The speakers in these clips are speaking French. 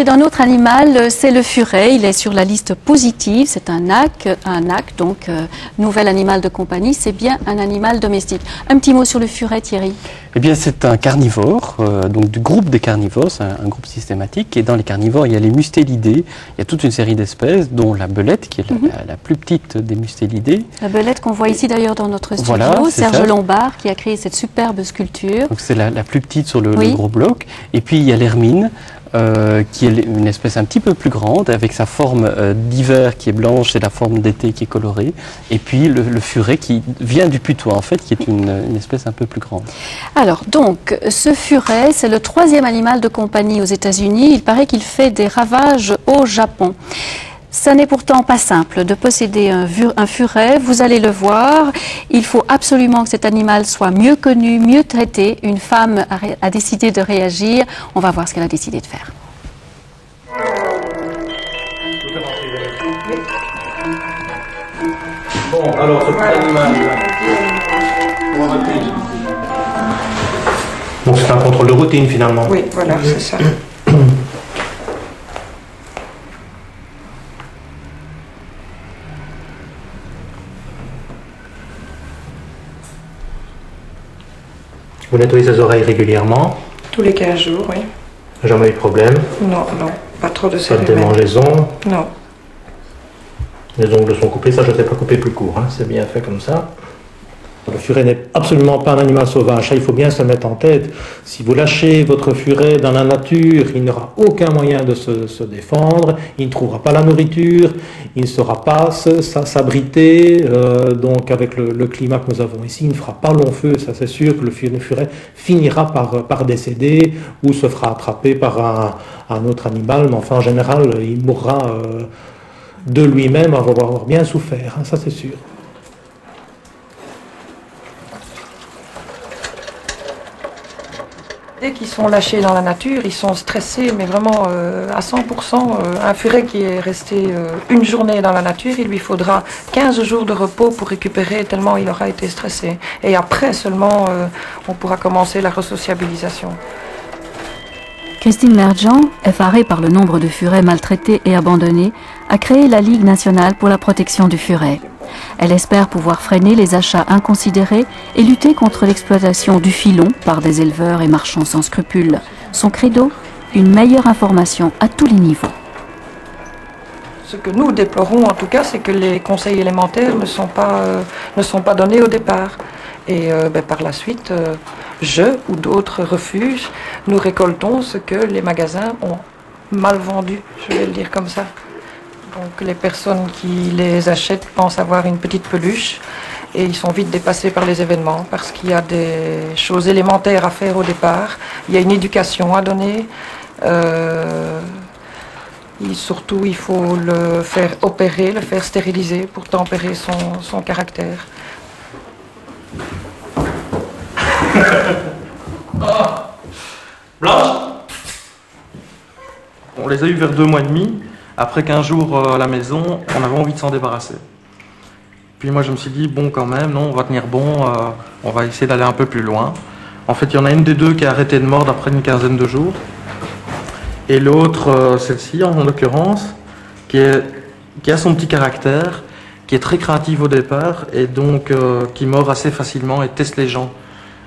D'un autre animal, c'est le furet. Il est sur la liste positive. C'est un AC, donc nouvel animal de compagnie. C'est bien un animal domestique. Un petit mot sur le furet, Thierry. Eh bien, c'est un carnivore, donc du groupe des carnivores, c'est un groupe systématique. Et dans les carnivores, il y a les mustélidés. Il y a toute une série d'espèces, dont la belette, qui est la plus petite des mustélidés. La belette qu'on voit ici d'ailleurs dans notre studio, voilà, Serge Lombard, qui a créé cette superbe sculpture. Donc c'est la plus petite sur le gros bloc. Et puis il y a l'hermine. Qui est une espèce un petit peu plus grande, avec sa forme d'hiver qui est blanche et la forme d'été qui est colorée. Et puis le furet qui vient du putois, en fait, qui est une espèce un peu plus grande. Alors, donc, ce furet, c'est le 3e animal de compagnie aux États-Unis. Il paraît qu'il fait des ravages au Japon. Ça n'est pourtant pas simple de posséder un furet, vous allez le voir. Il faut absolument que cet animal soit mieux connu, mieux traité. Une femme a décidé de réagir. On va voir ce qu'elle a décidé de faire. Bon, alors ce petit animal, donc c'est un contrôle de routine finalement. Oui, voilà, c'est ça. Vous nettoyez ses oreilles régulièrement? Tous les 15 jours, oui. Jamais eu de problème? Non, non, pas trop de Pas de cérumen. démangeaison? Non. Les ongles sont coupés, ça je ne sais pas couper plus court, hein. C'est bien fait comme ça. Le furet n'est absolument pas un animal sauvage, ça il faut bien se le mettre en tête. Si vous lâchez votre furet dans la nature, il n'aura aucun moyen de se défendre, il ne trouvera pas la nourriture, il ne saura pas s'abriter, donc avec le climat que nous avons ici, il ne fera pas long feu, ça c'est sûr que le furet finira par décéder ou se fera attraper par un autre animal, mais enfin en général il mourra de lui-même avoir bien souffert, hein, ça c'est sûr. Dès qu'ils sont lâchés dans la nature, ils sont stressés, mais vraiment à 100%. Un furet qui est resté une journée dans la nature, il lui faudra 15 jours de repos pour récupérer tellement il aura été stressé. Et après seulement, on pourra commencer la resociabilisation. Christine Mergent, effarée par le nombre de furets maltraités et abandonnés, a créé la Ligue nationale pour la protection du furet. Elle espère pouvoir freiner les achats inconsidérés et lutter contre l'exploitation du filon par des éleveurs et marchands sans scrupules. Son credo, une meilleure information à tous les niveaux. Ce que nous déplorons en tout cas, c'est que les conseils élémentaires ne sont pas donnés au départ. Et par la suite, je ou d'autres refuges, nous récoltons ce que les magasins ont mal vendu, je vais le dire comme ça. Donc les personnes qui les achètent pensent avoir une petite peluche et ils sont vite dépassés par les événements parce qu'il y a des choses élémentaires à faire au départ, il y a une éducation à donner, et surtout il faut le faire opérer, le faire stériliser pour tempérer son caractère. Blanche. On les a eus vers 2 mois et demi. Après 15 jours à la maison, on avait envie de s'en débarrasser. Puis moi je me suis dit, bon quand même, non, on va tenir bon, on va essayer d'aller un peu plus loin. En fait, il y en a une des deux qui a arrêté de mordre après une quinzaine de jours. Et l'autre, celle-ci en l'occurrence, qui a son petit caractère, qui est très créative au départ et donc qui mord assez facilement et teste les gens.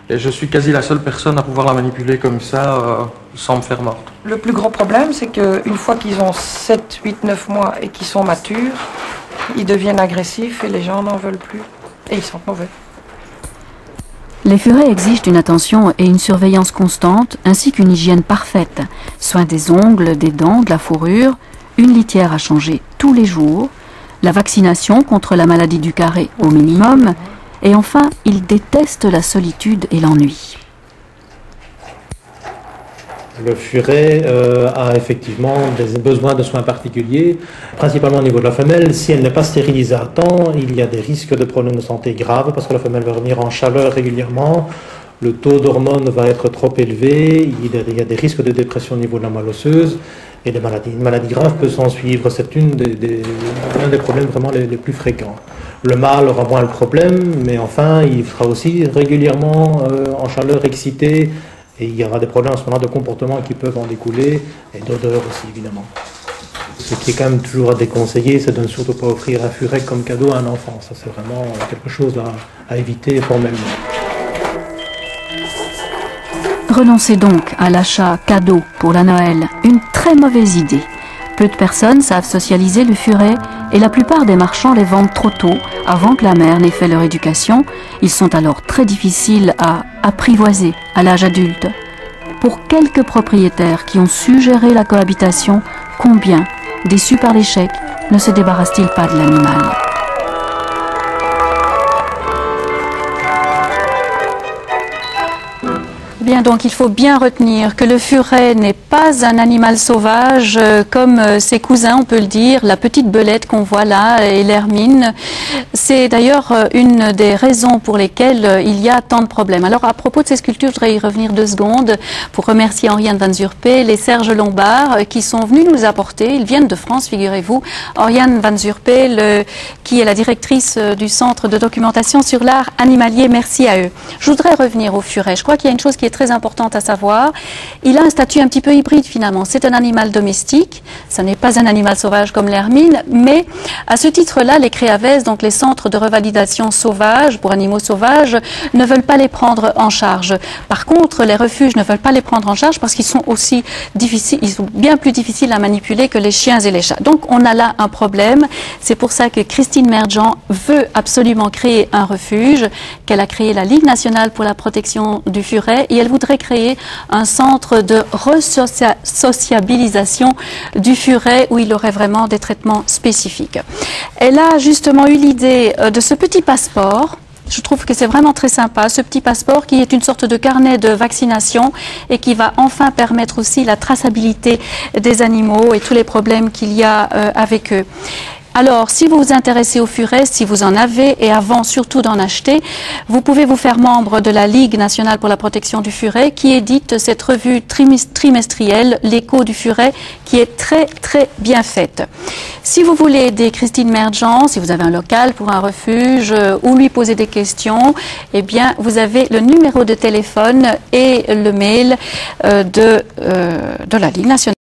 Et je suis quasi la seule personne à pouvoir la manipuler comme ça, sans me faire mordre. Le plus gros problème, c'est qu'une fois qu'ils ont 7, 8, 9 mois et qu'ils sont matures, ils deviennent agressifs et les gens n'en veulent plus. Et ils sont mauvais. Les furets exigent une attention et une surveillance constante, ainsi qu'une hygiène parfaite. Soin des ongles, des dents, de la fourrure, une litière à changer tous les jours, la vaccination contre la maladie du carré au minimum, et enfin, ils détestent la solitude et l'ennui. Le furet a effectivement des besoins de soins particuliers, principalement au niveau de la femelle. Si elle n'est pas stérilisée à temps, il y a des risques de problèmes de santé graves parce que la femelle va revenir en chaleur régulièrement. Le taux d'hormones va être trop élevé, il y a des risques de dépression au niveau de la moelle osseuse et une maladie grave peut s'en suivre. C'est un des problèmes vraiment les plus fréquents. Le mâle aura moins le problème, mais enfin, il sera aussi régulièrement en chaleur excité Et il y aura des problèmes à ce moment-là de comportement qui peuvent en découler, et d'odeur aussi évidemment. Ce qui est quand même toujours à déconseiller, c'est de ne surtout pas offrir un furet comme cadeau à un enfant. Ça, c'est vraiment quelque chose à éviter formellement. Renoncez donc à l'achat cadeau pour la Noël, une très mauvaise idée. Peu de personnes savent socialiser le furet et la plupart des marchands les vendent trop tôt, avant que la mère n'ait fait leur éducation. Ils sont alors très difficiles à apprivoiser à l'âge adulte. Pour quelques propriétaires qui ont su gérer la cohabitation, combien, déçus par l'échec, ne se débarrassent-ils pas de l'animal ? Bien, donc il faut bien retenir que le furet n'est pas un animal sauvage comme ses cousins, on peut le dire, la petite belette qu'on voit là et l'hermine. C'est d'ailleurs une des raisons pour lesquelles il y a tant de problèmes. Alors à propos de ces sculptures, je voudrais y revenir 2 secondes pour remercier Oriane Van Zurpel et Serge Lombard qui sont venus nous apporter, ils viennent de France, figurez-vous, Oriane Van Zurpel qui est la directrice du Centre de documentation sur l'art animalier, merci à eux. Je voudrais revenir au furet, je crois qu'il y a une chose qui est très importante à savoir, il a un statut un petit peu hybride finalement. C'est un animal domestique, ça n'est pas un animal sauvage comme l'hermine, mais à ce titre-là, les CREAVES, donc les centres de revalidation sauvages pour animaux sauvages, ne veulent pas les prendre en charge. Par contre, les refuges ne veulent pas les prendre en charge parce qu'ils sont aussi difficiles, ils sont bien plus difficiles à manipuler que les chiens et les chats. Donc on a là un problème. C'est pour ça que Christine Mergent veut absolument créer un refuge, qu'elle a créé la Ligue nationale pour la protection du furet, et elle voudrait créer un centre de resociabilisation du furet où il aurait vraiment des traitements spécifiques. Elle a justement eu l'idée de ce petit passeport. Je trouve que c'est vraiment très sympa, ce petit passeport qui est une sorte de carnet de vaccination et qui va enfin permettre aussi la traçabilité des animaux et tous les problèmes qu'il y a avec eux. Alors, si vous vous intéressez au furet, si vous en avez, et avant surtout d'en acheter, vous pouvez vous faire membre de la Ligue nationale pour la protection du furet qui édite cette revue trimestrielle, L'écho du furet, qui est très très bien faite. Si vous voulez aider Christine Mergent, si vous avez un local pour un refuge ou lui poser des questions, eh bien, vous avez le numéro de téléphone et le mail de la Ligue nationale.